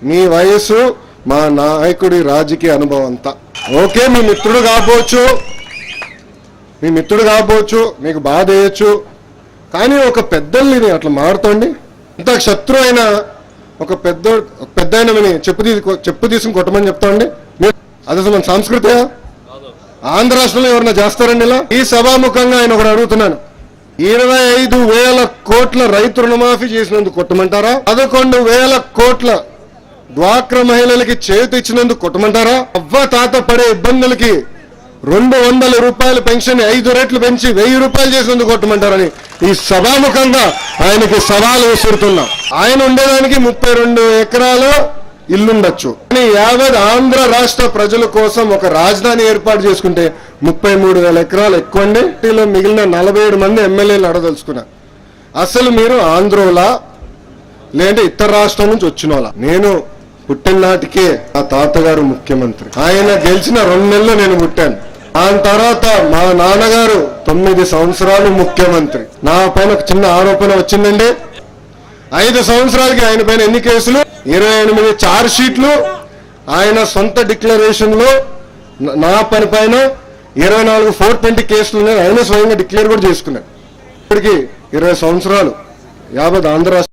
మీ వయసు మా నాయకుడి రాజకీయ అనుభవం అంతా. ఓకే, మీ మిత్రుడు కాకపోవచ్చు, మీకు బాధ వేయచ్చు, కానీ ఒక పెద్దల్ని అట్లా మారుతోండి. ఇంత శత్రు అయిన ఒక పెద్ద అయినని చెప్పు తీసుకుని కొట్టమని చెప్తాండి. అది అసలు మన సంస్కృతి. ఆంధ్ర రాష్ట్రంలో ఎవరన్నా చేస్తారండి ఇలా? ఈ సభాముఖంగా ఆయన ఒకటి అడుగుతున్నాను, 25,000 కోట్ల రైతు రుణమాఫీ చేసినందుకు కొట్టమంటారా? 11,000 కోట్ల డ్వాక్రా మహిళలకి చేతి ఇచ్చినందుకు కొట్టమంటారా? అవ్వ తాత పడే ఇబ్బందులకి 200 రూపాయల పెన్షన్ 5 రెట్లు పెంచి 1000 రూపాయలు చేసినందుకు కొట్టమంటారని ఈ సభాముఖంగా ఆయనకి సవాలు విసురుతున్నాం. ఆయన ఉండేదానికి 32 ఎకరాలు ఇల్లుండొచ్చు, కానీ యావత్ ఆంధ్ర రాష్ట్ర ప్రజల కోసం ఒక రాజధాని ఏర్పాటు చేసుకుంటే 33,000 ఎకరాలు ఎక్కువ అండి. మిగిలిన 47 మంది ఎమ్మెల్యేలు అడదలుచుకున్నారు. అసలు మీరు ఆంధ్రోలా లేదంటే ఇతర రాష్ట్రం నుంచి వచ్చిన వాళ్ళ? నేను పుట్టిన నాటికే మా తాతగారు ముఖ్యమంత్రి, ఆయన గెలిచిన 2 నెలలు నేను పుట్టాను. దాని తర్వాత మా నాన్నగారు 9 సంవత్సరాలు ముఖ్యమంత్రి. నా పైన ఒక చిన్న ఆరోపణ వచ్చిందండి. 5 సంవత్సరాలకి ఆయన పైన ఎన్ని కేసులు? 28 ఛార్జ్ షీట్లు. ఆయన సొంత డిక్లరేషన్ లో నా పని పైన 24 420 కేసులు ఉన్నాయి. ఆయన స్వయంగా డిక్లేర్ కూడా చేసుకున్నాడు. ఇప్పటికి 20 సంవత్సరాలు యావత్ ఆంధ్ర